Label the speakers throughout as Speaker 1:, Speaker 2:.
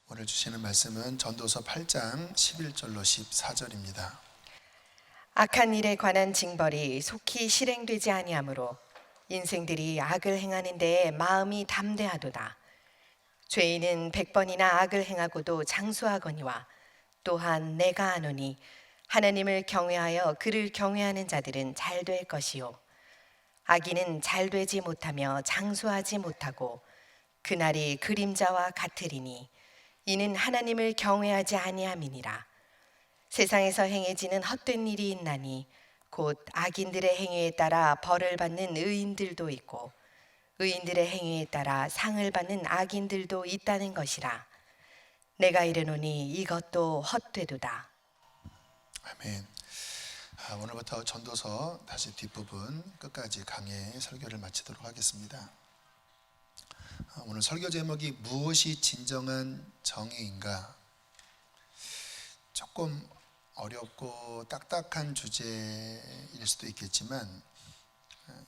Speaker 1: 오늘 주시는 말씀은 전도서 8장 11절로 14절입니다.
Speaker 2: 악한 일에 관한 징벌이 속히 실행되지 아니하므로 인생들이 악을 행하는 데에 마음이 담대하도다. 죄인은 100번이나 악을 행하고도 장수하거니와 또한 내가 아노니 하나님을 경외하여 그를 경외하는 자들은 잘 될 것이요 악인은 잘 되지 못하며 장수하지 못하고 그날이 그림자와 같으리니 이는 하나님을 경외하지 아니함이니라. 세상에서 행해지는 헛된 일이 있나니 곧 악인들의 행위에 따라 벌을 받는 의인들도 있고 의인들의 행위에 따라 상을 받는 악인들도 있다는 것이라. 내가 이르노니 이것도 헛되도다.
Speaker 1: 아멘. 오늘부터 전도서 다시 뒷부분 끝까지 강의 설교를 마치도록 하겠습니다. 오늘 설교 제목이 무엇이 진정한 정의인가? 조금 어렵고 딱딱한 주제일 수도 있겠지만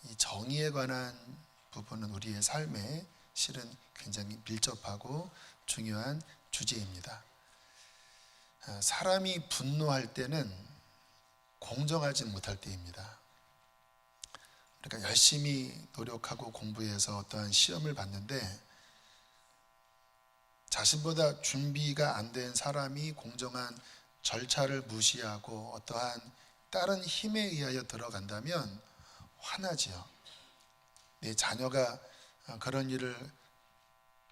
Speaker 1: 이 정의에 관한 부분은 우리의 삶에 실은 굉장히 밀접하고 중요한 주제입니다. 사람이 분노할 때는 공정하지 못할 때입니다. 그러니까 열심히 노력하고 공부해서 어떠한 시험을 봤는데 자신보다 준비가 안 된 사람이 공정한 절차를 무시하고 어떠한 다른 힘에 의하여 들어간다면 화나지요. 내 자녀가 그런 일을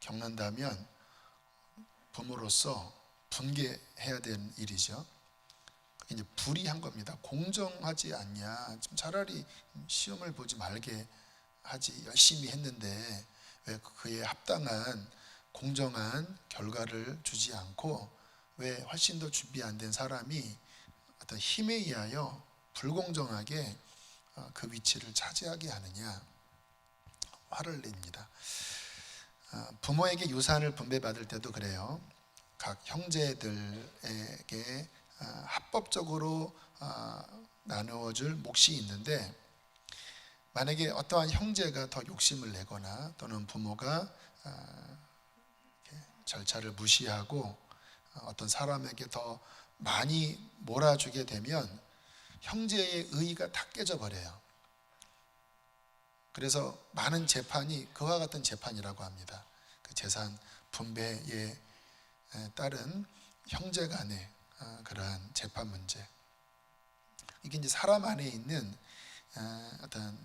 Speaker 1: 겪는다면 부모로서 분개해야 되는 일이죠. 이제 불이한 겁니다. 공정하지 않냐? 좀 차라리 시험을 보지 말게 하지. 열심히 했는데 왜 그에 합당한 공정한 결과를 주지 않고 왜 훨씬 더 준비 안 된 사람이 어떤 힘에 의하여 불공정하게 그 위치를 차지하게 하느냐? 화를 냅니다. 부모에게 유산을 분배받을 때도 그래요. 각 형제들에게 합법적으로 나누어줄 몫이 있는데 만약에 어떠한 형제가 더 욕심을 내거나 또는 부모가 절차를 무시하고 어떤 사람에게 더 많이 몰아주게 되면 형제의 의의가 다 깨져버려요. 그래서 많은 재판이 그와 같은 재판이라고 합니다. 그 재산 분배에 따른 형제 간의 그러한 재판 문제. 이게 이제 사람 안에 있는 어떤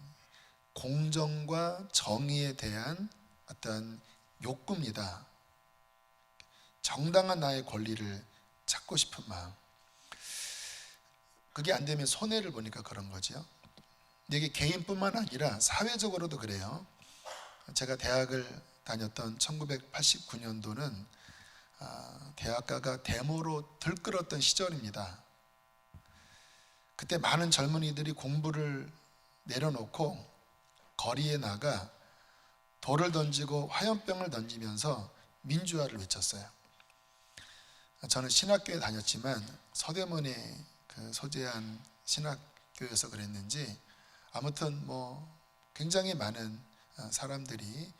Speaker 1: 공정과 정의에 대한 어떤 욕구입니다. 정당한 나의 권리를 찾고 싶은 마음. 그게 안 되면 손해를 보니까 그런 거죠. 이게 개인뿐만 아니라 사회적으로도 그래요. 제가 대학을 다녔던 1989년도는 대학가가 데모로 들끓었던 시절입니다. 그때 많은 젊은이들이 공부를 내려놓고 거리에 나가 돌을 던지고 화염병을 던지면서 민주화를 외쳤어요. 저는 신학교에 다녔지만 서대문에 소재한 신학교에서 그랬는지 아무튼 굉장히 많은 사람들이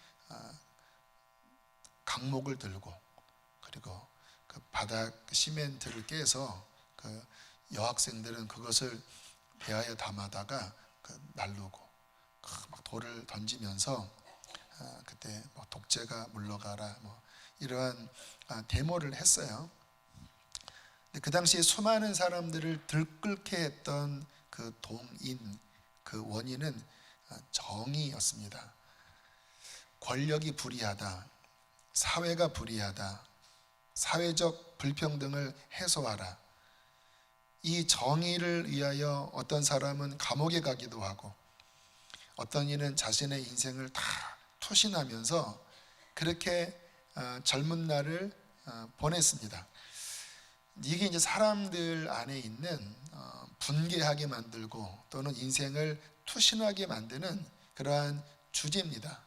Speaker 1: 강목을 들고 그리고 그 바닥 시멘트를 깨서 그 여학생들은 그것을 배아에 담아다가 날르고 막 돌을 던지면서 그때 독재가 물러가라 이러한 데모를 했어요. 근데 그 당시에 수많은 사람들을 들끓게 했던 그 동인 그 원인은 정의였습니다. 권력이 불의하다, 사회가 불의하다, 사회적 불평등을 해소하라. 이 정의를 위하여 어떤 사람은 감옥에 가기도 하고 어떤 이는 자신의 인생을 다 투신하면서 그렇게 젊은 날을 보냈습니다. 이게 이제 사람들 안에 있는 분개하게 만들고 또는 인생을 투신하게 만드는 그러한 주제입니다.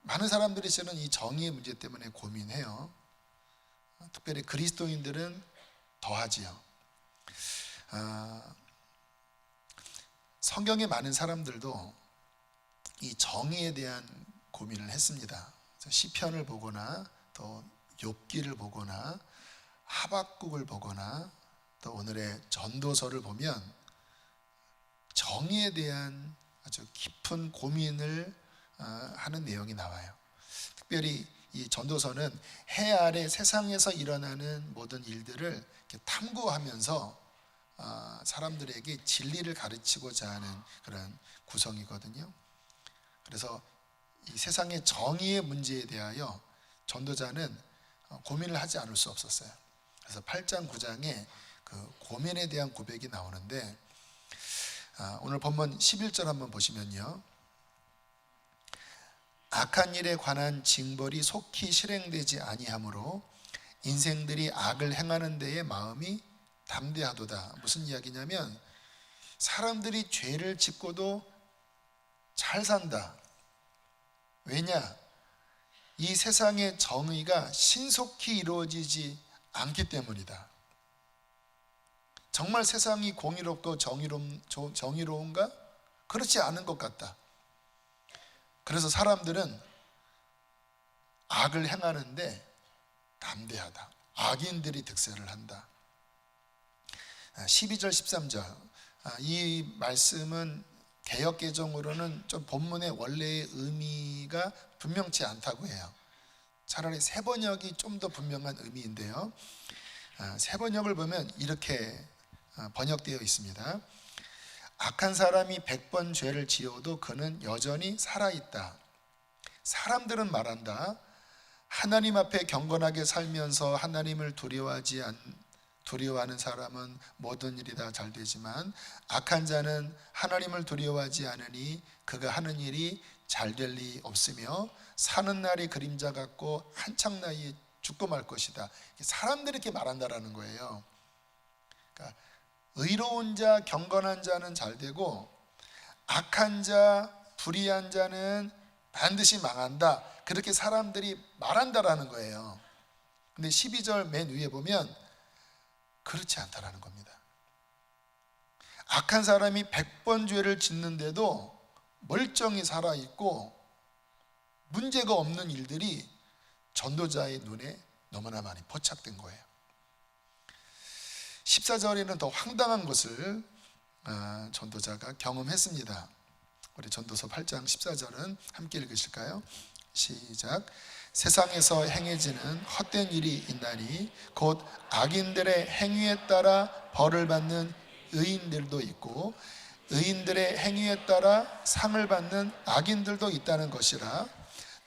Speaker 1: 많은 사람들이 저는 이 정의의 문제 때문에 고민해요. 특별히 그리스도인들은 더하지요. 성경에 많은 사람들도 이 정의에 대한 고민을 했습니다. 시편을 보거나 또 욥기를 보거나 하박국을 보거나 또 오늘의 전도서를 보면 정의에 대한 아주 깊은 고민을 하는 내용이 나와요. 특별히 이 전도서는 해 아래 세상에서 일어나는 모든 일들을 이렇게 탐구하면서 사람들에게 진리를 가르치고자 하는 그런 구성이거든요. 그래서 이 세상의 정의의 문제에 대하여 전도자는 고민을 하지 않을 수 없었어요. 그래서 8장 9장에 그 고민에 대한 고백이 나오는데 오늘 본문 11절 한번 보시면요, 악한 일에 관한 징벌이 속히 실행되지 아니하므로 인생들이 악을 행하는 데에 마음이 담대하도다. 무슨 이야기냐면 사람들이 죄를 짓고도 잘 산다. 왜냐? 이 세상의 정의가 신속히 이루어지지 않기 때문이다. 정말 세상이 공의롭고 정의로운가? 그렇지 않은 것 같다. 그래서 사람들은 악을 행하는데 담대하다. 악인들이 득세를 한다. 12절 13절 이 말씀은 개역개정으로는 좀 본문의 원래의 의미가 분명치 않다고 해요. 차라리 세번역이 좀 더 분명한 의미인데요, 세번역을 보면 이렇게 번역되어 있습니다. 악한 사람이 100번 죄를 지어도 그는 여전히 살아있다. 사람들은 말한다. 하나님 앞에 경건하게 살면서 하나님을 두려워하는 사람은 모든 일이 다 잘 되지만 악한 자는 하나님을 두려워하지 않으니 그가 하는 일이 잘 될 리 없으며 사는 날이 그림자 같고 한창 나이에 죽고 말 것이다. 사람들이 이렇게 말한다라는 거예요. 그러니까 의로운 자, 경건한 자는 잘 되고 악한 자, 불의한 자는 반드시 망한다. 그렇게 사람들이 말한다라는 거예요. 근데 12절 맨 위에 보면 그렇지 않다라는 겁니다. 악한 사람이 100번 죄를 짓는데도 멀쩡히 살아있고 문제가 없는 일들이 전도자의 눈에 너무나 많이 포착된 거예요. 14절에는 더 황당한 것을 전도자가 경험했습니다. 우리 전도서 8장 14절은 함께 읽으실까요? 시작. 세상에서 행해지는 헛된 일이 있나니 곧 악인들의 행위에 따라 벌을 받는 의인들도 있고 의인들의 행위에 따라 상을 받는 악인들도 있다는 것이라.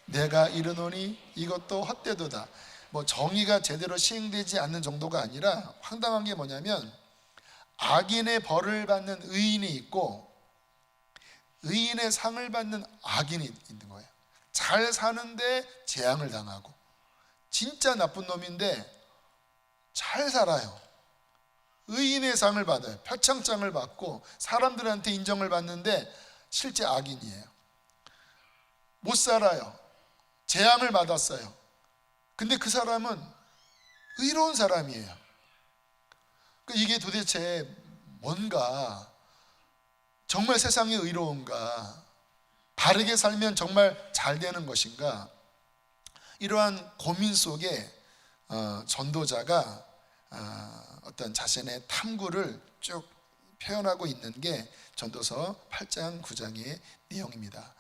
Speaker 1: 내가 이르노니 이것도 헛되도다. 정의가 제대로 시행되지 않는 정도가 아니라 황당한 게 뭐냐면 악인의 벌을 받는 의인이 있고 의인의 상을 받는 악인이 있는 거예요. 잘 사는데 재앙을 당하고 진짜 나쁜 놈인데 잘 살아요. 의인의 상을 받아요. 표창장을 받고 사람들한테 인정을 받는데 실제 악인이에요. 못 살아요. 재앙을 받았어요. 근데 그 사람은 의로운 사람이에요. 이게 도대체 뭔가, 정말 세상이 의로운가, 바르게 살면 정말 잘 되는 것인가, 이러한 고민 속에 전도자가 어떤 자신의 탐구를 쭉 표현하고 있는 게 전도서 8장 9장의 내용입니다.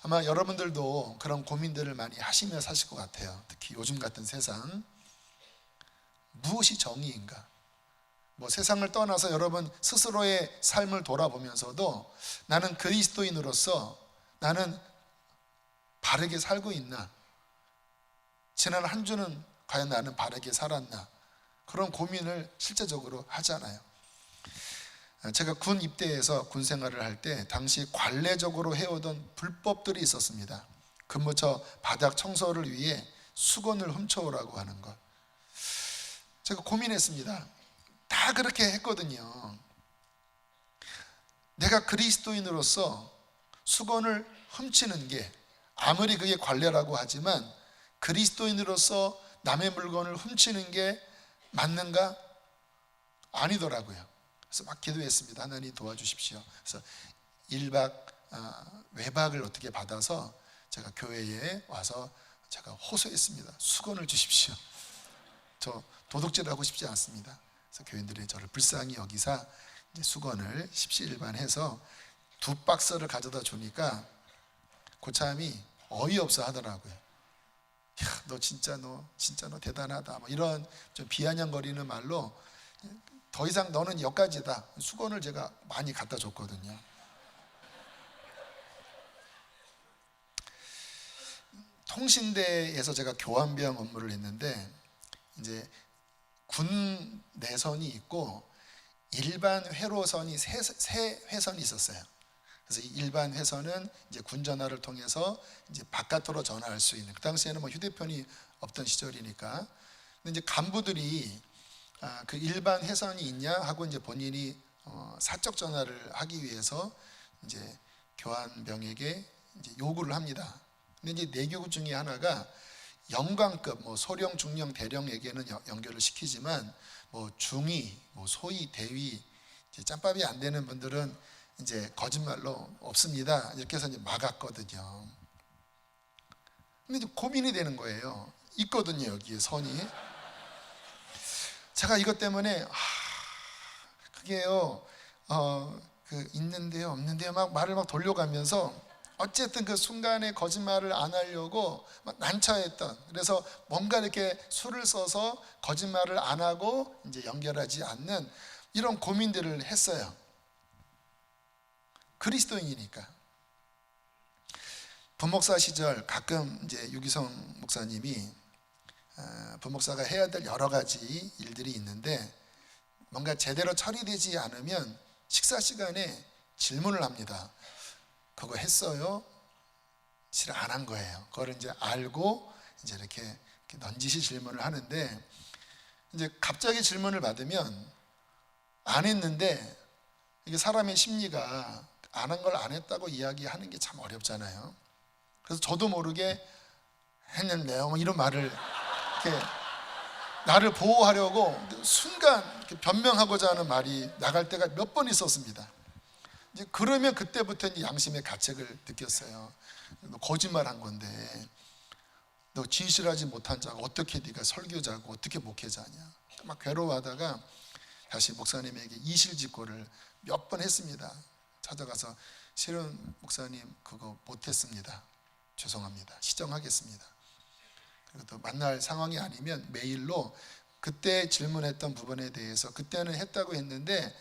Speaker 1: 아마 여러분들도 그런 고민들을 많이 하시며 사실 것 같아요. 특히 요즘 같은 세상, 무엇이 정의인가? 세상을 떠나서 여러분 스스로의 삶을 돌아보면서도 나는 그리스도인으로서 나는 바르게 살고 있나? 지난 한 주는 과연 나는 바르게 살았나? 그런 고민을 실제적으로 하잖아요. 제가 군 입대해서 군 생활을 할 때 당시 관례적으로 해오던 불법들이 있었습니다. 근무처 바닥 청소를 위해 수건을 훔쳐오라고 하는 것. 제가 고민했습니다. 다 그렇게 했거든요. 내가 그리스도인으로서 수건을 훔치는 게 아무리 그게 관례라고 하지만 그리스도인으로서 남의 물건을 훔치는 게 맞는가? 아니더라고요. 그래서 막 기도했습니다. 하나님 도와주십시오. 그래서 1박 외박을 어떻게 받아서 제가 교회에 와서 제가 호소했습니다. 수건을 주십시오. 저 도둑질하고 싶지 않습니다. 그래서 교인들이 저를 불쌍히 여기사 이제 수건을 십시일반해서 2박스를 가져다 주니까 고참이 어이없어 하더라고요. 야, 너 진짜 대단하다. 뭐 이런 좀 비아냥거리는 말로 더 이상 너는 여기까지다. 수건을 제가 많이 갖다 줬거든요. 통신대에서 제가 교환병 업무를 했는데 이제 군 내선이 있고 일반 회로선이 세 회선이 있었어요. 그래서 일반 회선은 이제 군 전화를 통해서 이제 바깥으로 전화할 수 있는, 그 당시에는 뭐 휴대폰이 없던 시절이니까. 근데 이제 간부들이 그 일반 회선이 있냐 하고 이제 본인이 사적 전화를 하기 위해서 이제 교환병에게 이제 요구를 합니다. 근데 이제 내교 중에 하나가 영관급, 뭐 소령, 중령, 대령에게는 연결을 시키지만 뭐 중위, 뭐 소위, 대위, 이제 짬밥이 안 되는 분들은 이제 거짓말로 없습니다. 이렇게 해서 이제 막았거든요. 근데 이제 고민이 되는 거예요. 있거든요, 여기에 선이. 제가 이것 때문에 그게요, 있는데요, 없는데요, 막 말을 막 돌려가면서 어쨌든 그 순간에 거짓말을 안 하려고 막 난처했던, 그래서 뭔가 이렇게 수를 써서 거짓말을 안 하고 이제 연결하지 않는 이런 고민들을 했어요. 그리스도인이니까. 부목사 시절 가끔 이제 유기성 목사님이 부목사가 해야 될 여러 가지 일들이 있는데 뭔가 제대로 처리되지 않으면 식사 시간에 질문을 합니다. 그거 했어요? 실은 안 한 거예요. 그걸 이제 알고 이제 이렇게 넌지시 질문을 하는데, 이제 갑자기 질문을 받으면 안 했는데, 이게 사람의 심리가 안 한 걸 안 했다고 이야기하는 게 참 어렵잖아요. 그래서 저도 모르게 했는데요, 뭐 이런 말을 이렇게 나를 보호하려고 순간 이렇게 변명하고자 하는 말이 나갈 때가 몇 번 있었습니다. 이제 그러면 그때부터 이제 양심의 가책을 느꼈어요. 너 거짓말한 건데, 너 진실하지 못한 자가 어떻게 네가 설교자고 어떻게 목회자냐. 막 괴로워하다가 다시 목사님에게 이실직고를 몇 번 했습니다. 찾아가서 실은 목사님 그거 못했습니다. 죄송합니다. 시정하겠습니다. 그리고 또 만날 상황이 아니면 메일로 그때 질문했던 부분에 대해서 그때는 했다고 했는데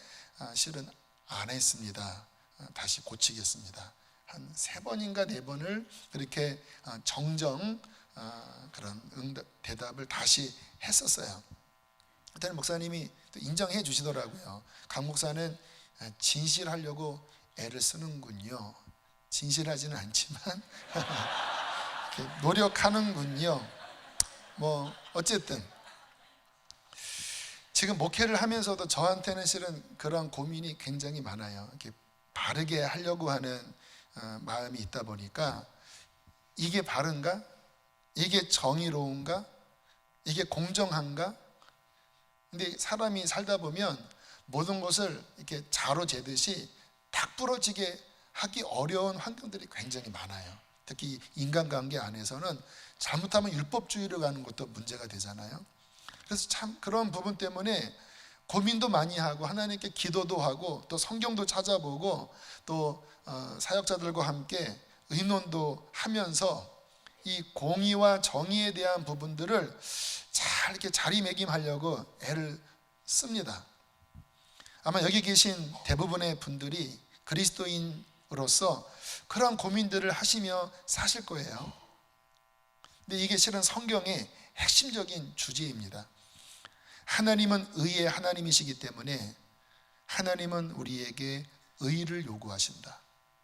Speaker 1: 실은 안 했습니다. 다시 고치겠습니다. 한 3번인가 4번을 그렇게 정정 그런 대답을 다시 했었어요. 그때는 목사님이 또 인정해 주시더라고요. 강 목사는 진실하려고 애를 쓰는군요. 진실하지는 않지만 노력하는군요. 뭐 어쨌든 지금 목회를 하면서도 저한테는 실은 그런 고민이 굉장히 많아요. 이렇게 바르게 하려고 하는 마음이 있다 보니까 이게 바른가? 이게 정의로운가? 이게 공정한가? 근데 사람이 살다 보면 모든 것을 이렇게 자로 재듯이 딱 부러지게 하기 어려운 환경들이 굉장히 많아요. 특히 인간관계 안에서는 잘못하면 율법주의로 가는 것도 문제가 되잖아요. 그래서 참 그런 부분 때문에 고민도 많이 하고 하나님께 기도도 하고 또 성경도 찾아보고 또 사역자들과 함께 의논도 하면서 이 공의와 정의에 대한 부분들을 잘 이렇게 자리매김하려고 애를 씁니다. 아마 여기 계신 대부분의 분들이 그리스도인으로서 그런 고민들을 하시며 사실 거예요. 근데 이게 실은 성경의 핵심적인 주제입니다. 하나님은 의의 하나님이시기 때문에 하나님은 우리에게 의를 요구하신다.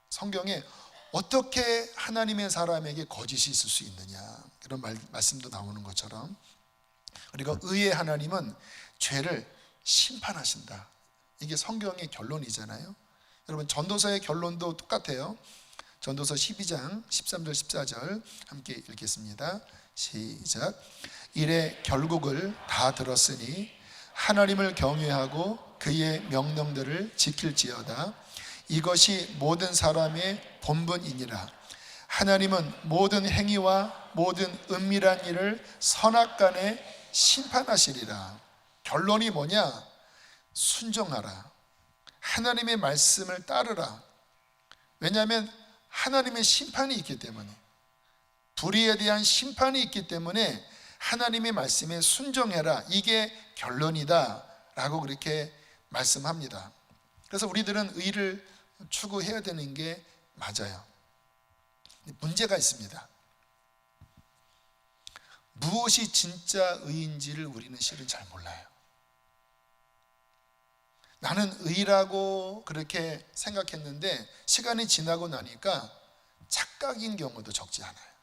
Speaker 1: 성경에 어떻게 하나님의 사람에게 거짓이 있을 수 있느냐, 이런 말씀도 나오는 것처럼, 그리고 의의 하나님은 죄를 심판하신다. 이게 성경의 결론이잖아요. 여러분 전도서의 결론도 똑같아요. 전도서 12장 13절 14절 함께 읽겠습니다. 시작. 이래 결국을 다 들었으니 하나님을 경외하고 그의 명령들을 지킬지어다. 이것이 모든 사람의 본분이니라. 하나님은 모든 행위와 모든 은밀한 일을 선악간에 심판하시리라. 결론이 뭐냐? 순종하라. 하나님의 말씀을 따르라. 왜냐하면 하나님의 심판이 있기 때문에, 불의에 대한 심판이 있기 때문에 하나님의 말씀에 순종해라. 이게 결론이다 라고 그렇게 말씀합니다. 그래서 우리들은 의를 추구해야 되는 게 맞아요. 문제가 있습니다. 무엇이 진짜 의인지를 우리는 실은 잘 몰라요. 나는 의라고 그렇게 생각했는데 시간이 지나고 나니까 착각인 경우도 적지 않아요.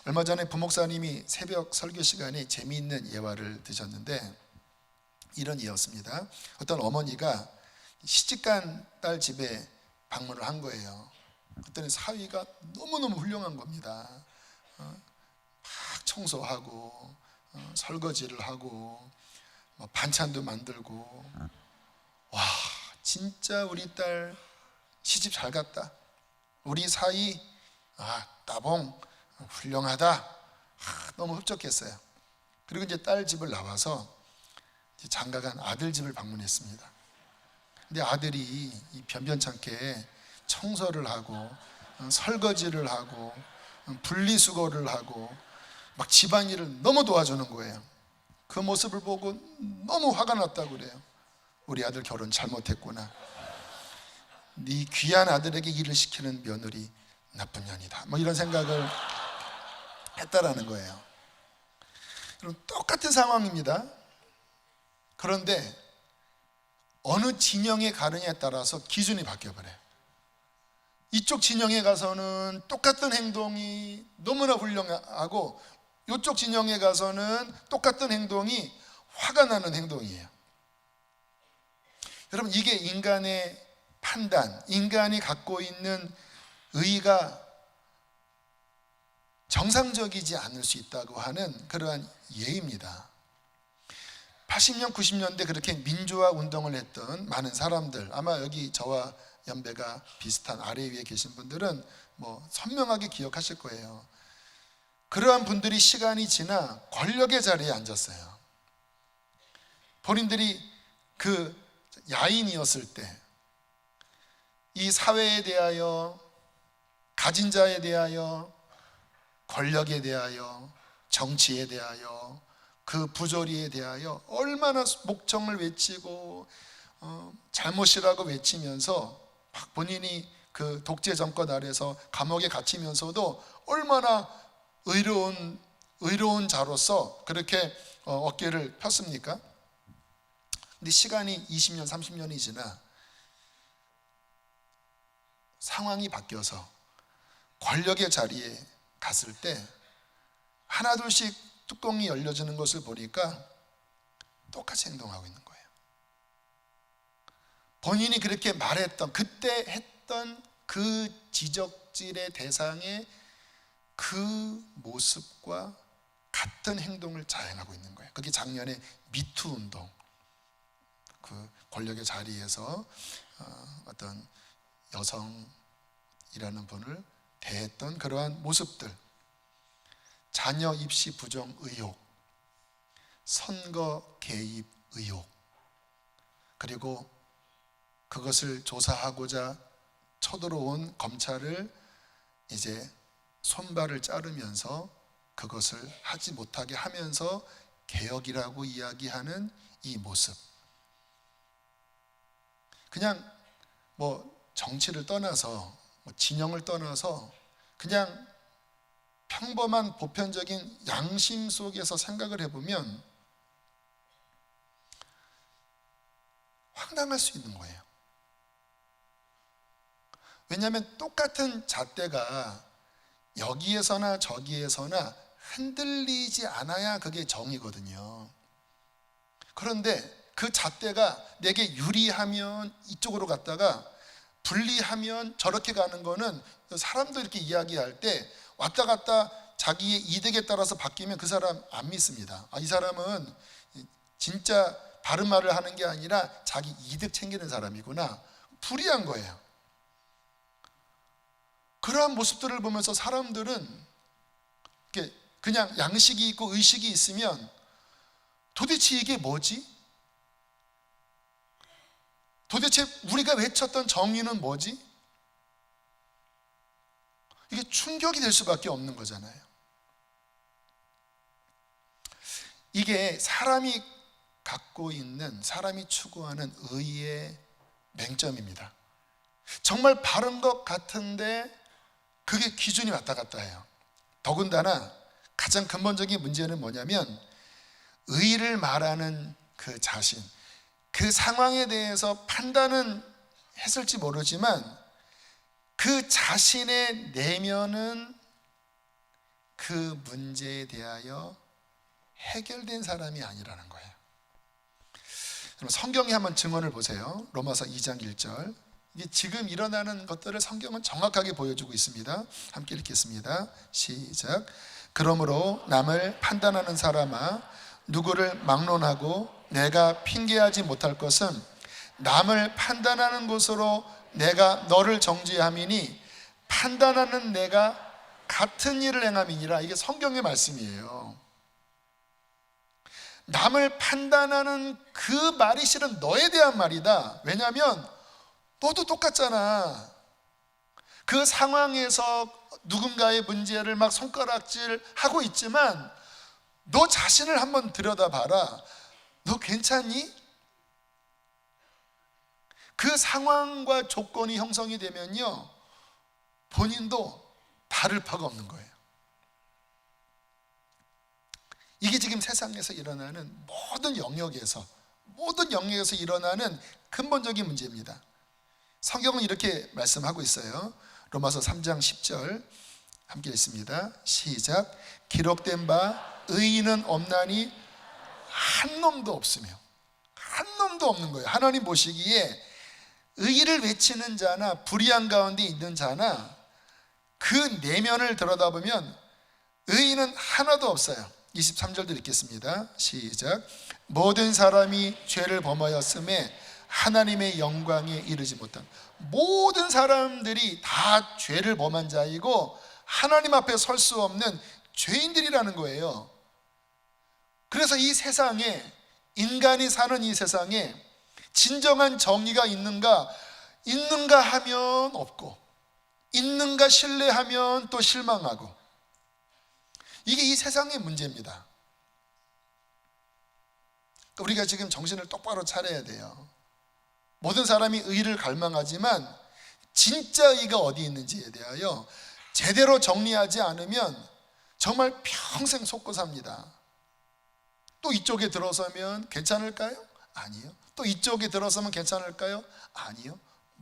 Speaker 1: 얼마 전에 부목사님이 새벽 설교 시간에 재미있는 예화를 드셨는데 이런 예였습니다. 어떤 어머니가 시집간 딸 집에 방문을 한 거예요. 그랬더니 사위가 너무너무 훌륭한 겁니다. 막 청소하고 설거지를 하고 반찬도 만들고, 와, 진짜 우리 딸 시집 잘 갔다. 우리 사위 따봉 훌륭하다. 너무 흡족했어요. 그리고 이제 딸 집을 나와서 이제 장가간 아들 집을 방문했습니다. 근데 아들이 이 변변찮게 청소를 하고 설거지를 하고 분리수거를 하고 막 집안일을 너무 도와주는 거예요. 그 모습을 보고 너무 화가 났다고 그래요. 우리 아들 결혼 잘못했구나. 네 귀한 아들에게 일을 시키는 며느리 나쁜 년이다. 뭐 이런 생각을 했다라는 거예요. 여러분, 똑같은 상황입니다. 그런데 어느 진영에 가느냐에 따라서 기준이 바뀌어버려요. 이쪽 진영에 가서는 똑같은 행동이 너무나 훌륭하고 이쪽 진영에 가서는 똑같은 행동이 화가 나는 행동이에요. 여러분, 이게 인간의 판단, 인간이 갖고 있는 의가 정상적이지 않을 수 있다고 하는 그러한 예입니다. 80년, 90년대 그렇게 민주화 운동을 했던 많은 사람들, 아마 여기 저와 연배가 비슷한 아래 위에 계신 분들은 뭐 선명하게 기억하실 거예요. 그러한 분들이 시간이 지나 권력의 자리에 앉았어요. 본인들이 그 야인이었을 때 이 사회에 대하여, 가진 자에 대하여, 권력에 대하여, 정치에 대하여, 그 부조리에 대하여 얼마나 목청을 외치고 잘못이라고 외치면서 본인이 그 독재 정권 아래서 감옥에 갇히면서도 얼마나 의로운 자로서 그렇게 어깨를 폈습니까? 근데 시간이 20년, 30년이 지나 상황이 바뀌어서 권력의 자리에 갔을 때 하나둘씩 뚜껑이 열려지는 것을 보니까 똑같이 행동하고 있는 거예요. 본인이 그렇게 말했던, 그때 했던 그 지적질의 대상의 그 모습과 같은 행동을 자행하고 있는 거예요. 그게 작년에 미투 운동, 그 권력의 자리에서 어떤 여성이라는 분을 대했던 그러한 모습들, 자녀 입시 부정 의혹, 선거 개입 의혹, 그리고 그것을 조사하고자 쳐들어온 검찰을 이제 손발을 자르면서 그것을 하지 못하게 하면서 개혁이라고 이야기하는 이 모습, 그냥 뭐 정치를 떠나서 진영을 떠나서 그냥 평범한 보편적인 양심 속에서 생각을 해보면 황당할 수 있는 거예요. 왜냐하면 똑같은 잣대가 여기에서나 저기에서나 흔들리지 않아야 그게 정이거든요. 그런데 그 잣대가 내게 유리하면 이쪽으로 갔다가 불리하면 저렇게 가는 거는 사람도 이렇게 이야기할 때 왔다 갔다 자기의 이득에 따라서 바뀌면 그 사람 안 믿습니다. 이 사람은 진짜 바른 말을 하는 게 아니라 자기 이득 챙기는 사람이구나. 불이한 거예요. 그러한 모습들을 보면서 사람들은 그냥 양식이 있고 의식이 있으면 도대체 이게 뭐지? 도대체 우리가 외쳤던 정의는 뭐지? 이게 충격이 될 수밖에 없는 거잖아요. 이게 사람이 갖고 있는, 사람이 추구하는 의의 맹점입니다. 정말 바른 것 같은데 그게 기준이 왔다 갔다 해요. 더군다나 가장 근본적인 문제는 뭐냐면, 의를 말하는 그 자신, 그 상황에 대해서 판단은 했을지 모르지만 그 자신의 내면은 그 문제에 대하여 해결된 사람이 아니라는 거예요. 성경에 한번 증언을 보세요. 로마서 2장 1절. 이게 지금 일어나는 것들을 성경은 정확하게 보여주고 있습니다. 함께 읽겠습니다. 시작. 그러므로 남을 판단하는 사람아, 누구를 막론하고 내가 핑계하지 못할 것은 남을 판단하는 것으로 내가 너를 정죄함이니 판단하는 내가 같은 일을 행함이니라. 이게 성경의 말씀이에요. 남을 판단하는 그 말이 실은 너에 대한 말이다. 왜냐하면 너도 똑같잖아. 그 상황에서 누군가의 문제를 막 손가락질하고 있지만 너 자신을 한번 들여다봐라. 너 괜찮니? 그 상황과 조건이 형성이 되면요, 본인도 다를 바가 없는 거예요. 이게 지금 세상에서 일어나는 모든 영역에서 일어나는 근본적인 문제입니다. 성경은 이렇게 말씀하고 있어요. 로마서 3장 10절 함께 읽습니다. 시작. 기록된 바 의인은 없나니 한 놈도 없으며, 한 놈도 없는 거예요. 하나님 보시기에 의를 외치는 자나 불의한 가운데 있는 자나 그 내면을 들여다보면 의인은 하나도 없어요. 23절도 읽겠습니다. 시작. 모든 사람이 죄를 범하였음에 하나님의 영광에 이르지 못한, 모든 사람들이 다 죄를 범한 자이고 하나님 앞에 설 수 없는 죄인들이라는 거예요. 그래서 이 세상에, 인간이 사는 이 세상에 진정한 정의가 있는가 하면 없고, 있는가 신뢰하면 또 실망하고, 이게 이 세상의 문제입니다. 우리가 지금 정신을 똑바로 차려야 돼요. 모든 사람이 의를 갈망하지만 진짜 의가 어디 있는지에 대하여 제대로 정리하지 않으면 정말 평생 속고 삽니다. 또 이쪽에 들어서면 괜찮을까요? 아니요. 또 이쪽에 들어서면 괜찮을까요? 아니요.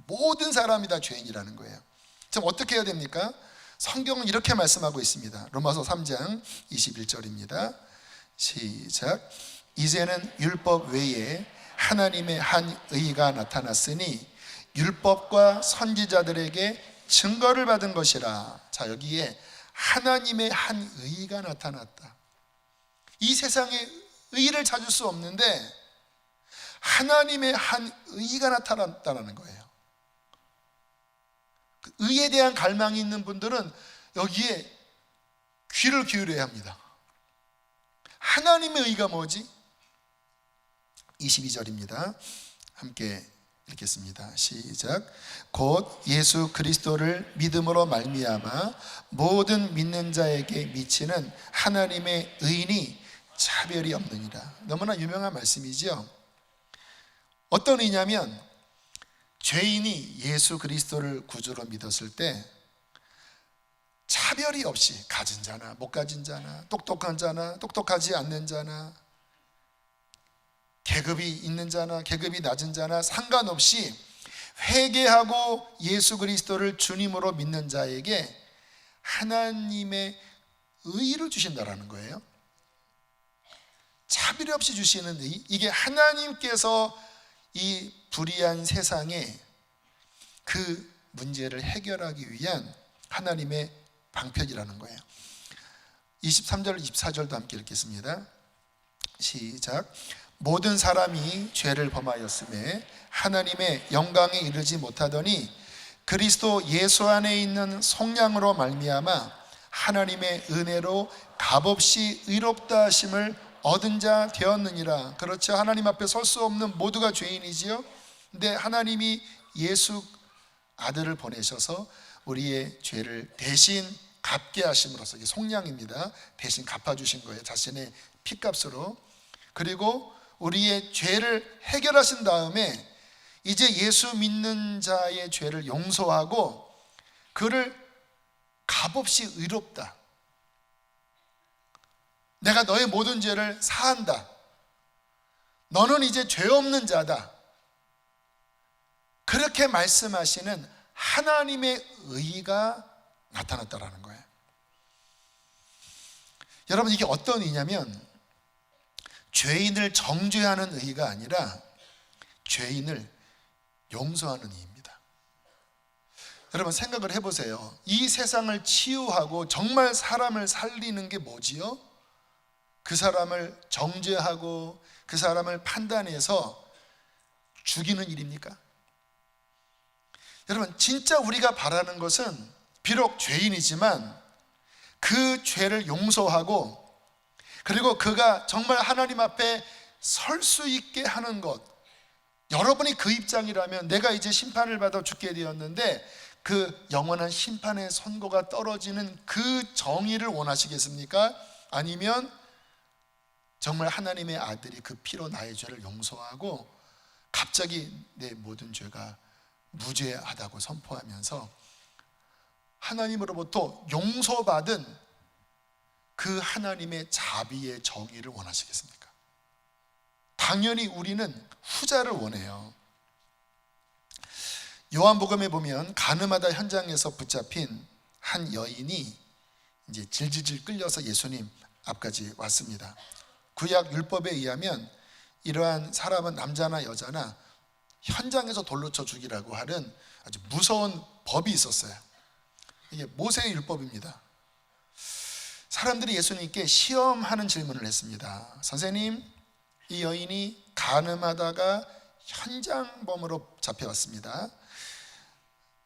Speaker 1: 모든 사람이 다 죄인이라는 거예요. 그럼 어떻게 해야 됩니까? 성경은 이렇게 말씀하고 있습니다. 로마서 3장 21절입니다. 시작. 이제는 율법 외에 하나님의 한 의가 나타났으니 율법과 선지자들에게 증거를 받은 것이라. 자, 여기에 하나님의 한 의가 나타났다. 이 세상에 의를 찾을 수 없는데 하나님의 한 의가 나타났다는 거예요. 의에 대한 갈망이 있는 분들은 여기에 귀를 기울여야 합니다. 하나님의 의가 뭐지? 22절입니다. 함께 읽겠습니다. 시작. 곧 예수 그리스도를 믿음으로 말미암아 모든 믿는 자에게 미치는 하나님의 의인이 차별이 없느니라. 너무나 유명한 말씀이죠. 어떤 의냐면, 죄인이 예수 그리스도를 구주로 믿었을 때 차별이 없이 가진 자나 못 가진 자나 똑똑한 자나 똑똑하지 않는 자나 계급이 있는 자나 계급이 낮은 자나 상관없이 회개하고 예수 그리스도를 주님으로 믿는 자에게 하나님의 의를 주신다라는 거예요. 차별이 없이 주시는 의, 이게 하나님께서 이 불의한 세상에 그 문제를 해결하기 위한 하나님의 방편이라는 거예요. 23절 24절도 함께 읽겠습니다. 시작. 모든 사람이 죄를 범하였음에 하나님의 영광에 이르지 못하더니 그리스도 예수 안에 있는 속량으로 말미암아 하나님의 은혜로 값없이 의롭다 하심을 얻은 자 되었느니라. 그렇죠. 하나님 앞에 설 수 없는 모두가 죄인이지요. 근데 하나님이 예수 아들을 보내셔서 우리의 죄를 대신 갚게 하심으로써, 이게 속량입니다. 대신 갚아주신 거예요. 자신의 피값으로. 그리고 우리의 죄를 해결하신 다음에 이제 예수 믿는 자의 죄를 용서하고 그를 값없이 의롭다, 내가 너의 모든 죄를 사한다, 너는 이제 죄 없는 자다, 그렇게 말씀하시는 하나님의 의가 나타났다라는 거예요. 여러분, 이게 어떤 의냐면 죄인을 정죄하는 의가 아니라 죄인을 용서하는 의입니다. 여러분, 생각을 해보세요. 이 세상을 치유하고 정말 사람을 살리는 게 뭐지요? 그 사람을 정죄하고 그 사람을 판단해서 죽이는 일입니까? 여러분, 진짜 우리가 바라는 것은 비록 죄인이지만 그 죄를 용서하고 그리고 그가 정말 하나님 앞에 설 수 있게 하는 것. 여러분이 그 입장이라면 내가 이제 심판을 받아 죽게 되었는데 그 영원한 심판의 선고가 떨어지는 그 정의를 원하시겠습니까? 아니면 정말 하나님의 아들이 그 피로 나의 죄를 용서하고 갑자기 내 모든 죄가 무죄하다고 선포하면서 하나님으로부터 용서받은 그 하나님의 자비의 정의를 원하시겠습니까? 당연히 우리는 후자를 원해요. 요한복음에 보면 가늠하다 현장에서 붙잡힌 한 여인이 이제 질질질 끌려서 예수님 앞까지 왔습니다. 구약 율법에 의하면 이러한 사람은 남자나 여자나 현장에서 돌로 쳐 죽이라고 하는 아주 무서운 법이 있었어요. 이게 모세의 율법입니다. 사람들이 예수님께 시험하는 질문을 했습니다. 선생님, 이 여인이 간음하다가 현장범으로 잡혀왔습니다.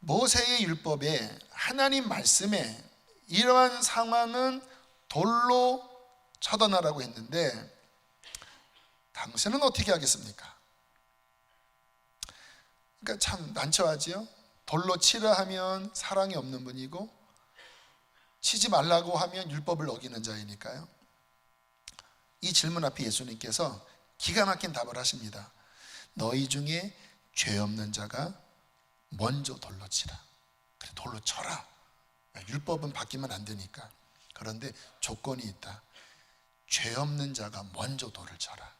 Speaker 1: 모세의 율법에, 하나님 말씀에 이러한 상황은 돌로 처단하라고 했는데 당신은 어떻게 하겠습니까? 그러니까 참 난처하지요. 돌로 치라 하면 사랑이 없는 분이고 치지 말라고 하면 율법을 어기는 자이니까요. 이 질문 앞에 예수님께서 기가 막힌 답을 하십니다. 너희 중에 죄 없는 자가 먼저 돌로 치라. 그래, 돌로 쳐라. 율법은 바뀌면 안 되니까. 그런데 조건이 있다. 죄 없는 자가 먼저 돌을 쳐라.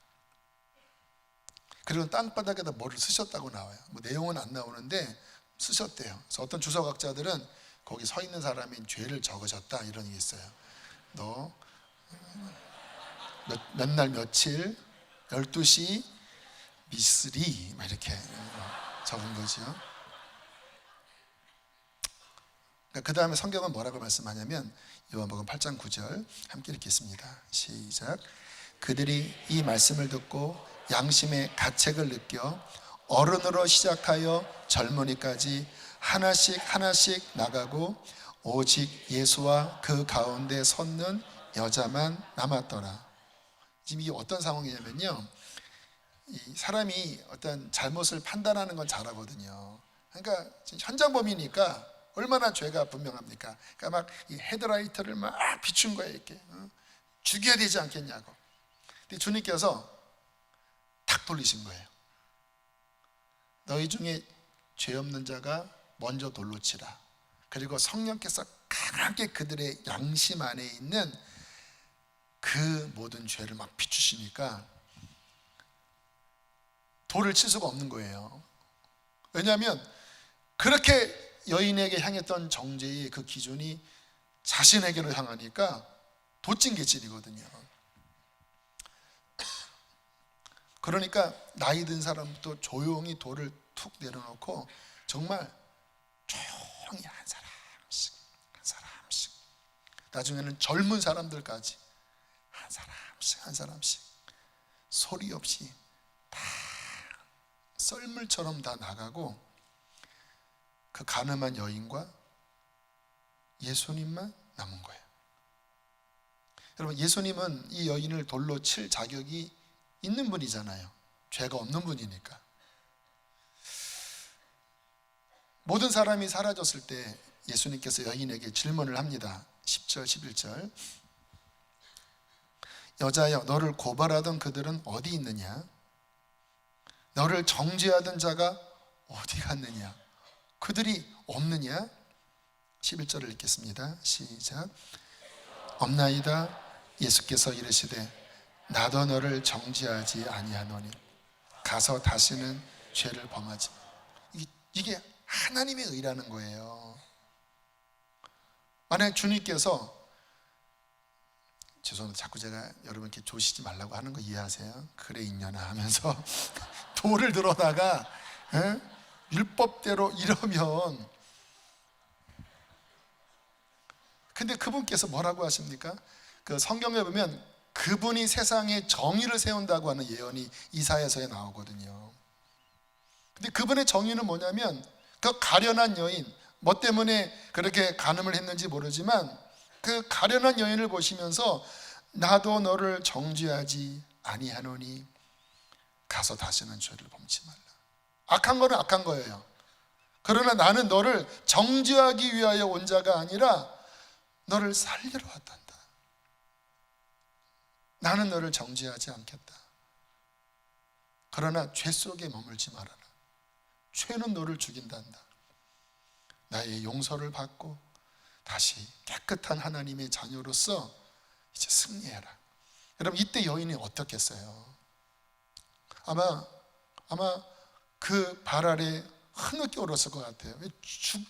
Speaker 1: 그리고 땅바닥에다 뭐를 쓰셨다고 나와요. 뭐 내용은 안 나오는데 쓰셨대요. 그래서 어떤 주석학자들은 거기 서 있는 사람이 죄를 적으셨다 이런 게 있어요. 너 몇 날 며칠 12시 미스리 막 이렇게 적은 거죠. 그 다음에 성경은 뭐라고 말씀하냐면 요한복음 8장 9절 함께 읽겠습니다. 시작. 그들이 이 말씀을 듣고 양심의 가책을 느껴 어른으로 시작하여 젊은이까지 하나씩 하나씩 나가고 오직 예수와 그 가운데 섰는 여자만 남았더라. 지금 이게 어떤 상황이냐면요, 이 사람이 어떤 잘못을 판단하는 건 잘하거든요. 그러니까 현장범이니까 얼마나 죄가 분명합니까? 그러니까 막 이 헤드라이트를 막 비춘 거예요. 이렇게 죽여야 되지 않겠냐고. 근데 주님께서 탁 돌리신 거예요. 너희 중에 죄 없는 자가 먼저 돌로 치라. 그리고 성령께서 강하게 그들의 양심 안에 있는 그 모든 죄를 막 비추시니까 돌을 칠 수가 없는 거예요. 왜냐하면 그렇게 여인에게 향했던 정죄의 그 기준이 자신에게로 향하니까 도찐개질이거든요. 그러니까 나이 든 사람부터 조용히 돌을 툭 내려놓고 정말 조용히 한 사람씩 한 사람씩, 나중에는 젊은 사람들까지 한 사람씩 한 사람씩 소리 없이 다 썰물처럼 다 나가고, 그 가늠한 여인과 예수님만 남은 거예요. 여러분, 예수님은 이 여인을 돌로 칠 자격이 있는 분이잖아요. 죄가 없는 분이니까. 모든 사람이 사라졌을 때 예수님께서 여인에게 질문을 합니다. 10절 11절. 여자여, 너를 고발하던 그들은 어디 있느냐? 너를 정죄하던 자가 어디 갔느냐? 그들이 없느냐? 11절을 읽겠습니다. 시작. 없나이다. 예수께서 이르시되 나도 너를 정죄하지 아니하노니 가서 다시는 죄를 범하지. 이게 하나님의 의라는 거예요. 만약 주님께서, 죄송합니다, 자꾸 제가 여러분께 조시지 말라고 하는 거 이해하세요? 그래 인연아 하면서 돌을 들어다가 율법대로 이러면, 근데 그분께서 뭐라고 하십니까? 그 성경에 보면 그분이 세상에 정의를 세운다고 하는 예언이 이사야서에 나오거든요. 근데 그분의 정의는 뭐냐면, 그 가련한 여인, 뭐 때문에 그렇게 간음을 했는지 모르지만 그 가련한 여인을 보시면서 나도 너를 정죄하지 아니하노니 가서 다시는 죄를 범치 말라. 악한 거는 악한 거예요. 그러나 나는 너를 정죄하기 위하여 온 자가 아니라 너를 살리러 왔단다. 나는 너를 정죄하지 않겠다. 그러나 죄 속에 머물지 말아라. 죄는 너를 죽인단다. 나의 용서를 받고 다시 깨끗한 하나님의 자녀로서 이제 승리해라. 여러분, 이때 여인이 어떻겠어요? 아마 그 발 아래 흐느껴 울었을 것 같아요.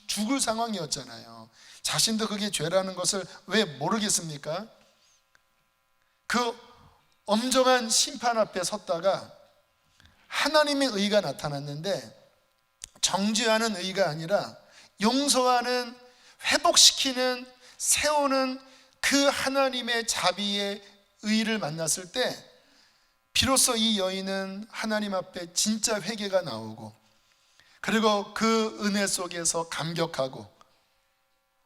Speaker 1: 죽을 상황이었잖아요. 자신도 그게 죄라는 것을 왜 모르겠습니까? 그 엄정한 심판 앞에 섰다가 하나님의 의가 나타났는데, 정죄하는 의가 아니라 용서하는, 회복시키는, 세우는 그 하나님의 자비의 의를 만났을 때 비로소 이 여인은 하나님 앞에 진짜 회개가 나오고, 그리고 그 은혜 속에서 감격하고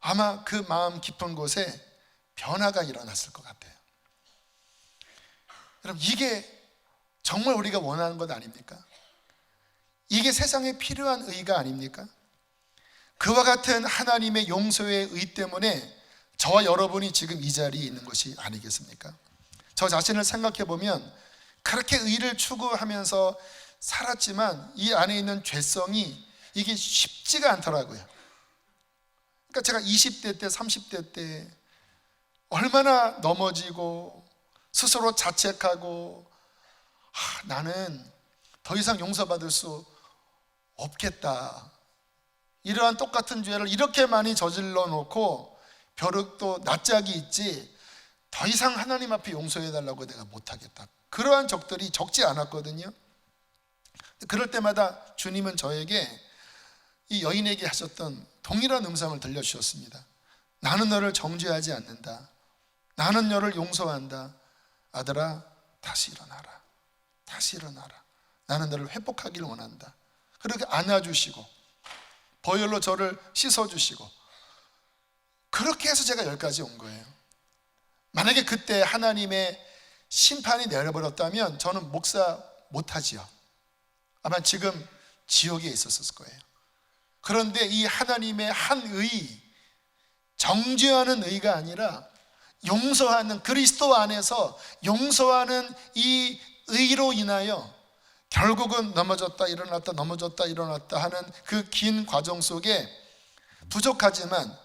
Speaker 1: 아마 그 마음 깊은 곳에 변화가 일어났을 것 같아요. 여러분, 이게 정말 우리가 원하는 것 아닙니까? 이게 세상에 필요한 의가 아닙니까? 그와 같은 하나님의 용서의 의 때문에 저와 여러분이 지금 이 자리에 있는 것이 아니겠습니까? 저 자신을 생각해 보면 그렇게 의를 추구하면서 살았지만 이 안에 있는 죄성이 이게 쉽지가 않더라고요. 그러니까 제가 20대 때, 30대 때 얼마나 넘어지고 스스로 자책하고, 나는 더 이상 용서받을 수 없겠다, 이러한 똑같은 죄를 이렇게 많이 저질러 놓고 벼룩도 낯짝이 있지 더 이상 하나님 앞에 용서해달라고 내가 못하겠다, 그러한 적들이 적지 않았거든요. 그럴 때마다 주님은 저에게, 이 여인에게 하셨던 동일한 음성을 들려주셨습니다. 나는 너를 정죄하지 않는다. 나는 너를 용서한다. 아들아, 다시 일어나라. 다시 일어나라. 나는 너를 회복하기를 원한다. 그렇게 안아주시고 보혈로 저를 씻어주시고, 그렇게 해서 제가 여기까지 온 거예요. 만약에 그때 하나님의 심판이 내려버렸다면 저는 목사 못하지요. 아마 지금 지옥에 있었을 거예요. 그런데 이 하나님의 한 의, 정죄하는 의가 아니라 용서하는, 그리스도 안에서 용서하는 이 의로 인하여 결국은 넘어졌다 일어났다 넘어졌다 일어났다 하는 그 긴 과정 속에 부족하지만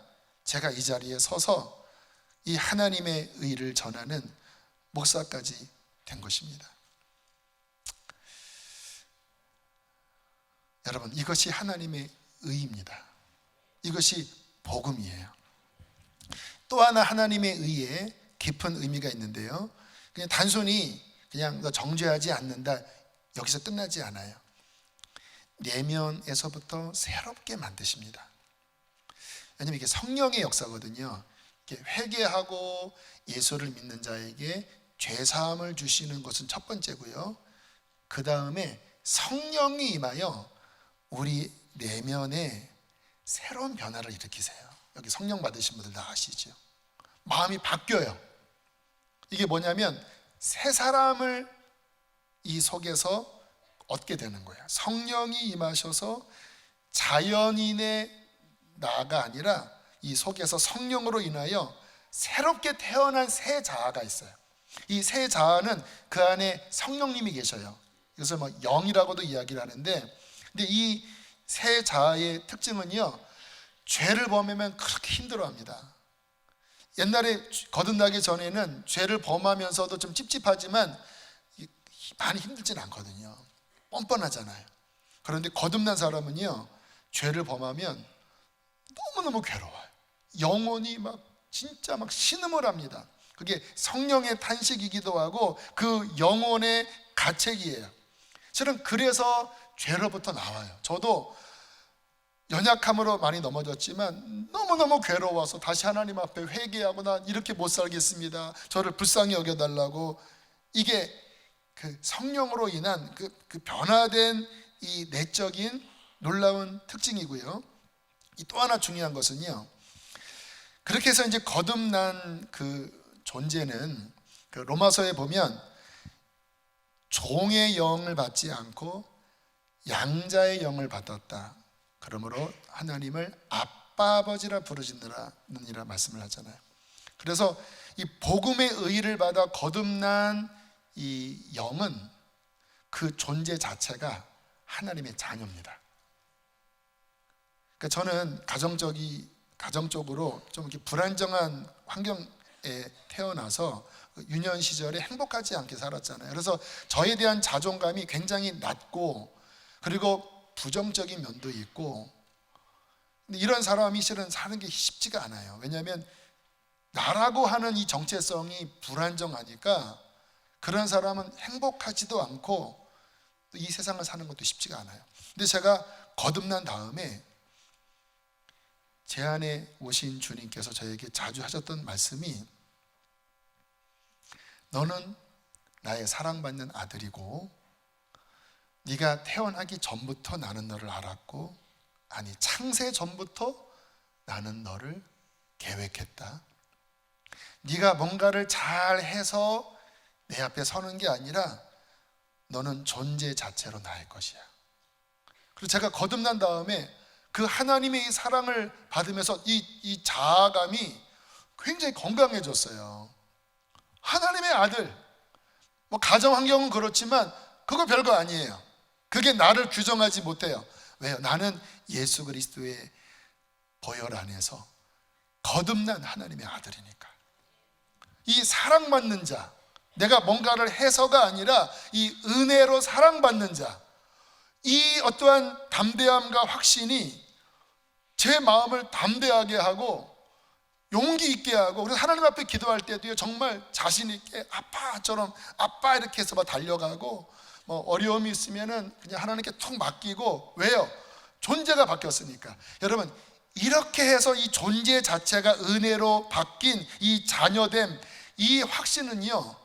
Speaker 1: 제가 이 자리에 서서 이 하나님의 의를 전하는 목사까지 된 것입니다. 여러분, 이것이 하나님의 의입니다. 이것이 복음이에요. 또 하나 하나님의 의에 깊은 의미가 있는데요, 그냥 단순히 그냥 너 정죄하지 않는다, 여기서 끝나지 않아요. 내면에서부터 새롭게 만드십니다. 왜냐하면 이게 성령의 역사거든요. 이렇게 회개하고 예수를 믿는 자에게 죄사함을 주시는 것은 첫 번째고요, 그 다음에 성령이 임하여 우리 내면에 새로운 변화를 일으키세요. 여기 성령 받으신 분들 다 아시죠? 마음이 바뀌어요. 이게 뭐냐면 새 사람을 이 속에서 얻게 되는 거예요. 성령이 임하셔서 자연인의 나가 아니라 이 속에서 성령으로 인하여 새롭게 태어난 새 자아가 있어요. 이 새 자아는 그 안에 성령님이 계셔요. 이것을 뭐 영이라고도 이야기를 하는데, 근데 이 새 자아의 특징은요, 죄를 범하면 그렇게 힘들어합니다. 옛날에 거듭나기 전에는 죄를 범하면서도 좀 찝찝하지만 많이 힘들진 않거든요. 뻔뻔하잖아요. 그런데 거듭난 사람은요, 죄를 범하면 너무너무 괴로워요. 영혼이 막 진짜 막 신음을 합니다. 그게 성령의 탄식이기도 하고 그 영혼의 가책이에요. 저는 그래서 죄로부터 나와요. 저도 연약함으로 많이 넘어졌지만 너무너무 괴로워서 다시 하나님 앞에 회개하고 난 이렇게 못 살겠습니다. 저를 불쌍히 여겨달라고. 이게 그 성령으로 인한 그 변화된 이 내적인 놀라운 특징이고요. 또 하나 중요한 것은요, 그렇게 해서 이제 거듭난 그 존재는 그 로마서에 보면 종의 영을 받지 않고 양자의 영을 받았다. 그러므로 하나님을 아빠 아버지라 부르짖느니라 말씀을 하잖아요. 그래서 이 복음의 의의를 받아 거듭난 이 영은 그 존재 자체가 하나님의 자녀입니다. 그러니까 저는 가정적으로 좀 이렇게 불안정한 환경에 태어나서 유년 시절에 행복하지 않게 살았잖아요. 그래서 저에 대한 자존감이 굉장히 낮고, 그리고 부정적인 면도 있고, 근데 이런 사람이 실은 사는 게 쉽지가 않아요. 왜냐하면 나라고 하는 이 정체성이 불안정하니까 그런 사람은 행복하지도 않고 이 세상을 사는 것도 쉽지가 않아요. 근데 제가 거듭난 다음에 제 안에 오신 주님께서 저에게 자주 하셨던 말씀이, 너는 나의 사랑받는 아들이고 네가 태어나기 전부터 나는 너를 알았고, 아니 창세 전부터 나는 너를 계획했다. 네가 뭔가를 잘 해서 내 앞에 서는 게 아니라 너는 존재 자체로 나의 것이야. 그리고 제가 거듭난 다음에 그 하나님의 이 사랑을 받으면서 이 자아감이 굉장히 건강해졌어요. 하나님의 아들, 뭐 가정 환경은 그렇지만 그거 별거 아니에요. 그게 나를 규정하지 못해요. 왜요? 나는 예수 그리스도의 보혈 안에서 거듭난 하나님의 아들이니까. 이 사랑받는 자, 내가 뭔가를 해서가 아니라 이 은혜로 사랑받는 자, 이 어떠한 담대함과 확신이 제 마음을 담대하게 하고 용기 있게 하고, 그래서 하나님 앞에 기도할 때도요, 정말 자신 있게 아빠처럼 아빠 이렇게 해서 막 달려가고, 뭐 어려움이 있으면은 그냥 하나님께 툭 맡기고. 왜요? 존재가 바뀌었으니까. 여러분, 이렇게 해서 이 존재 자체가 은혜로 바뀐 이 자녀됨, 이 확신은요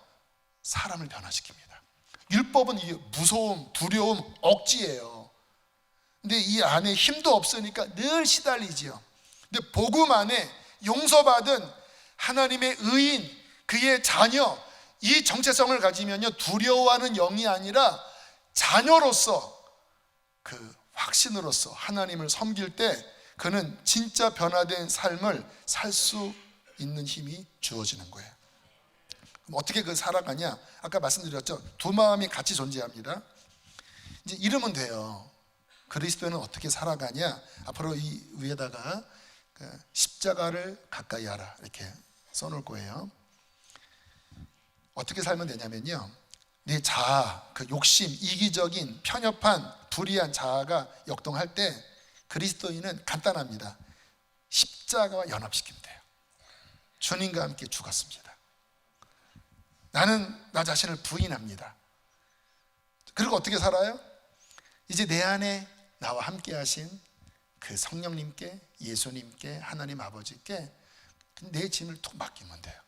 Speaker 1: 사람을 변화시킵니다. 율법은 이게 무서움, 두려움, 억지예요. 근데 이 안에 힘도 없으니까 늘 시달리지요. 근데 복음 안에 용서받은 하나님의 의인, 그의 자녀, 이 정체성을 가지면요 두려워하는 영이 아니라 자녀로서, 그 확신으로서 하나님을 섬길 때 그는 진짜 변화된 삶을 살 수 있는 힘이 주어지는 거예요. 그럼 어떻게 그 살아가냐? 아까 말씀드렸죠. 두 마음이 같이 존재합니다. 이제 이러면 돼요. 그리스도는 어떻게 살아가냐? 앞으로 이 위에다가 십자가를 가까이 하라 이렇게 써놓을 거예요. 어떻게 살면 되냐면요, 내 자아, 그 욕심, 이기적인 편협한 불의한 자아가 역동할 때 그리스도인은 간단합니다. 십자가와 연합시키면 돼요. 주님과 함께 죽었습니다. 나는 나 자신을 부인합니다. 그리고 어떻게 살아요? 이제 내 안에 나와 함께 하신 그 성령님께, 예수님께, 하나님 아버지께 내 짐을 툭 맡기면 돼요.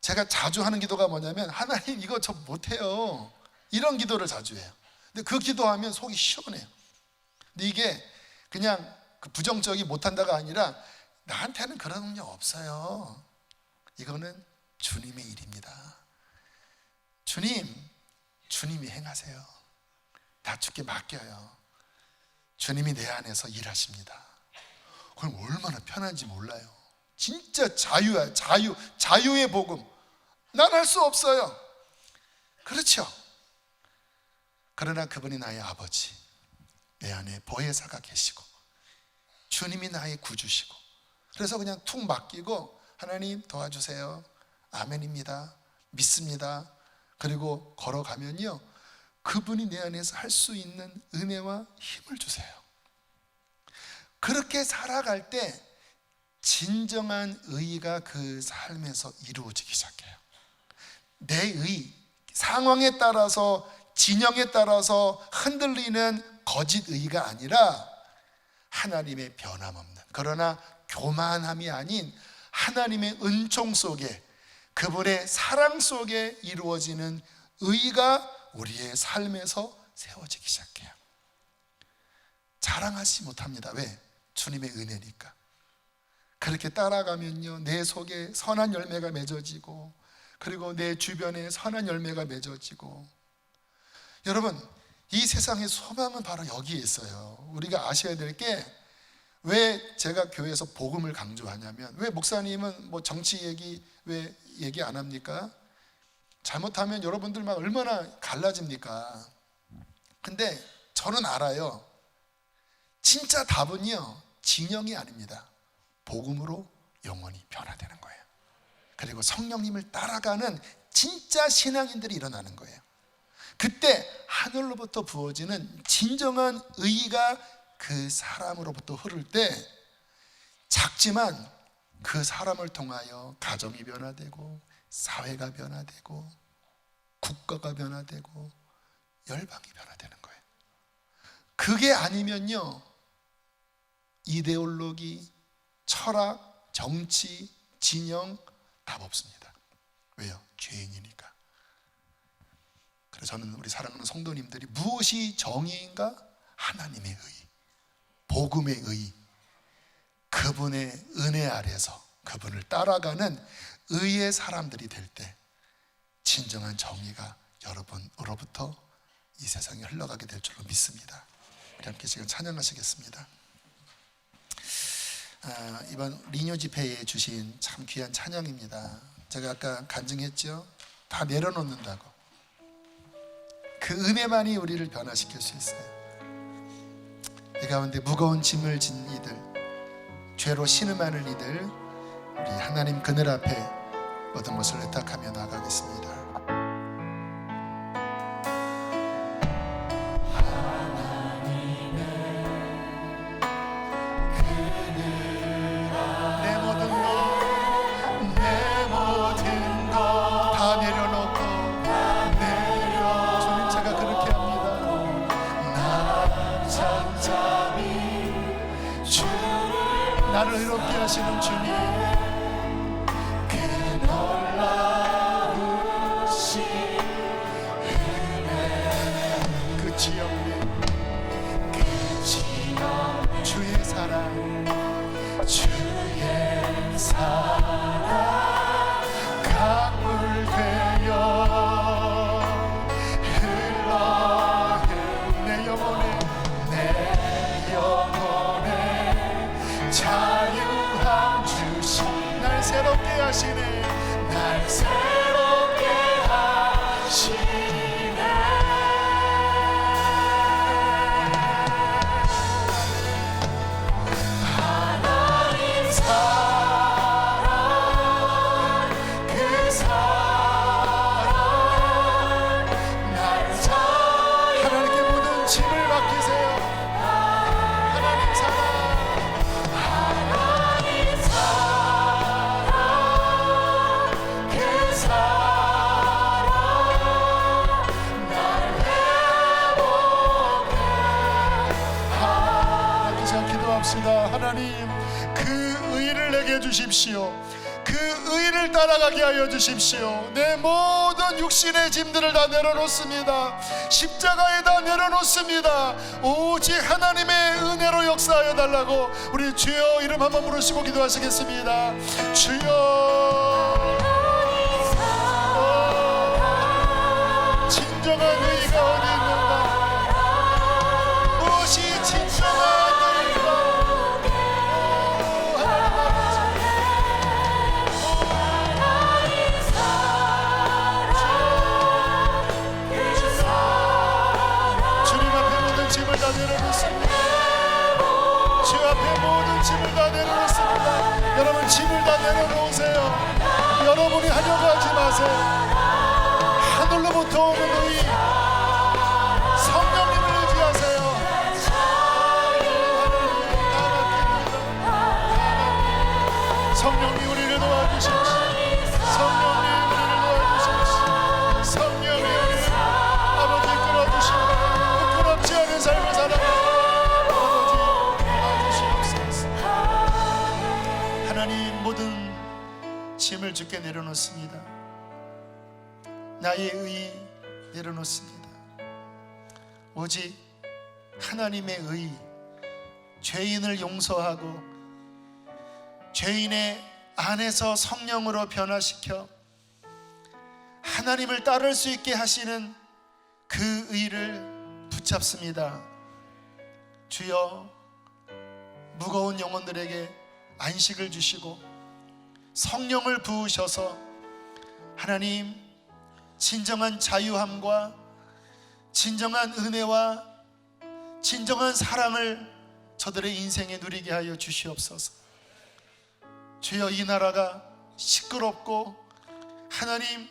Speaker 1: 제가 자주 하는 기도가 뭐냐면, 하나님 이거 저 못해요, 이런 기도를 자주 해요. 근데 그 기도하면 속이 시원해요. 근데 이게 그냥 그 부정적이 못한다가 아니라 나한테는 그런 능력 없어요. 이거는 주님의 일입니다. 주님이 행하세요. 다 주께 맡겨요. 주님이 내 안에서 일하십니다. 그럼 얼마나 편한지 몰라요. 진짜 자유야. 자유의 복음. 난 할 수 없어요. 그렇죠. 그러나 그분이 나의 아버지, 내 안에 보혜사가 계시고 주님이 나의 구주시고, 그래서 그냥 툭 맡기고 하나님 도와주세요. 아멘입니다. 믿습니다. 그리고 걸어가면요, 그분이 내 안에서 할 수 있는 은혜와 힘을 주세요. 그렇게 살아갈 때 진정한 의의가 그 삶에서 이루어지기 시작해요. 내 의, 상황에 따라서 진영에 따라서 흔들리는 거짓 의의가 아니라 하나님의 변함없는, 그러나 교만함이 아닌 하나님의 은총 속에, 그분의 사랑 속에 이루어지는 의의가 우리의 삶에서 세워지기 시작해요. 자랑하지 못합니다. 왜? 주님의 은혜니까. 그렇게 따라가면요, 내 속에 선한 열매가 맺어지고, 그리고 내 주변에 선한 열매가 맺어지고. 여러분, 이 세상의 소망은 바로 여기에 있어요. 우리가 아셔야 될 게, 왜 제가 교회에서 복음을 강조하냐면, 왜 목사님은 뭐 정치 얘기 왜 얘기 안 합니까? 잘못하면 여러분들 막 얼마나 갈라집니까? 근데 저는 알아요. 진짜 답은요, 진영이 아닙니다. 복음으로 영원히 변화되는 거예요. 그리고 성령님을 따라가는 진짜 신앙인들이 일어나는 거예요. 그때 하늘로부터 부어지는 진정한 의의가 그 사람으로부터 흐를 때, 작지만 그 사람을 통하여 가정이 변화되고, 사회가 변화되고, 국가가 변화되고, 열방이 변화되는 거예요. 그게 아니면요, 이데올로기, 철학, 정치, 진영 답 없습니다. 왜요? 죄인이니까. 그래서 저는 우리 사랑하는 성도님들이 무엇이 정의인가? 하나님의 의, 복음의 의, 그분의 은혜 아래서 그분을 따라가는 의의 사람들이 될 때 진정한 정의가 여러분으로부터 이 세상에 흘러가게 될 줄로 믿습니다. 우리 함께 지금 찬양하시겠습니다. 이번 리뉴 집회에 주신 참 귀한 찬양입니다. 제가 아까 간증했죠. 다 내려놓는다고. 그 은혜만이 우리를 변화시킬 수 있어요. 이 가운데 무거운 짐을 진 이들, 죄로 신음하는 이들, 우리 하나님 그늘 앞에 모든 것을 의탁하며 나가겠습니다. 나를 의롭게 하시는 주님, 그 놀라우신 은혜, 그 지역에, 그 지역, 주의 사랑, 주의 사랑, 강물 되어 흘러 내 영혼에, 내 영혼에 자유함 주시. 날 새롭게 하시네, 날 새롭게 하시네. 하나님 사랑, 그 사랑, 날 자유. 하나님께 모든 짐을 맡기세요. 하나님 사랑, 하나님 그 의를 내게 주십시오. 그 그 의를 따라가게 하여 주십시오. 내 모든 육신의 짐들을 다 내려놓습니다. 십자가에 다 내려놓습니다. 오직 하나님의 은혜로 역사하여 달라고 우리 주여 이름 한번 부르시고 기도하시겠습니다. 주여, 진정한 의가 어디 있는가? 무엇이 진정한 의가? 주님 앞에 모든 짐을 다 내려놓습니다. 주 앞에 모든 짐을 다 내려놓습니다. 여러분, 짐을 다 내려놓으세요. 여러분이 하려고 하지 마세요. 하늘로부터 오는 의, 성령님을 의지하세요. 성령님 우리를 도와주십시오. 성령님 우리를 도와주십시오. 성령님 우리를 아버지 끌어주시고 부끄럽지 않은 삶을 살아가는 아버지 도와주시옵소서. 하나님, 모든 짐을 주께 내려놓습니다. 나의 의 내려놓습니다. 오직 하나님의 의, 죄인을 용서하고 죄인의 안에서 성령으로 변화시켜 하나님을 따를 수 있게 하시는 그 의를 붙잡습니다. 주여, 무거운 영혼들에게 안식을 주시고 성령을 부으셔서 하나님, 진정한 자유함과 진정한 은혜와 진정한 사랑을 저들의 인생에 누리게 하여 주시옵소서. 주여, 이 나라가 시끄럽고 하나님,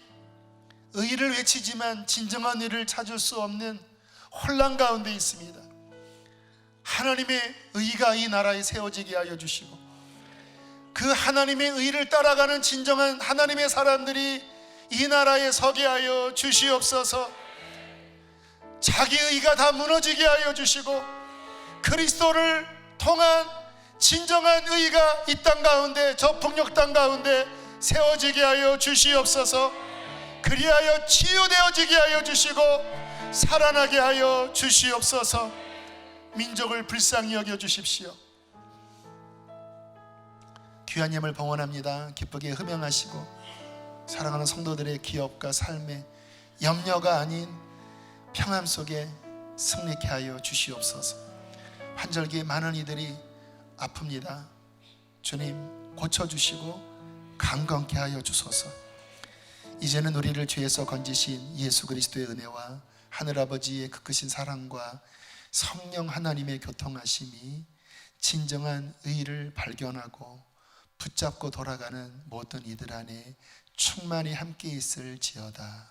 Speaker 1: 의를 외치지만 진정한 의를 찾을 수 없는 혼란 가운데 있습니다. 하나님의 의가 이 나라에 세워지게 하여 주시고 그 하나님의 의를 따라가는 진정한 하나님의 사람들이 이 나라에 서게 하여 주시옵소서. 자기 의가 다 무너지게 하여 주시고 그리스도를 통한 진정한 의가 이 땅 가운데, 저 북녘 땅 가운데 세워지게 하여 주시옵소서. 그리하여 치유되어지게 하여 주시고 살아나게 하여 주시옵소서. 민족을 불쌍히 여겨 주십시오. 귀한 예물 봉헌합니다. 기쁘게 흠양하시고 사랑하는 성도들의 기업과 삶의 염려가 아닌 평안 속에 승리케 하여 주시옵소서. 환절기에 많은 이들이 아픕니다. 주님, 고쳐주시고 강건케 하여 주소서. 이제는 우리를 죄에서 건지신 예수 그리스도의 은혜와 하늘아버지의 그 크신 사랑과 성령 하나님의 교통하심이 진정한 의를 발견하고 붙잡고 돌아가는 모든 이들 안에 충만히 함께 있을지어다.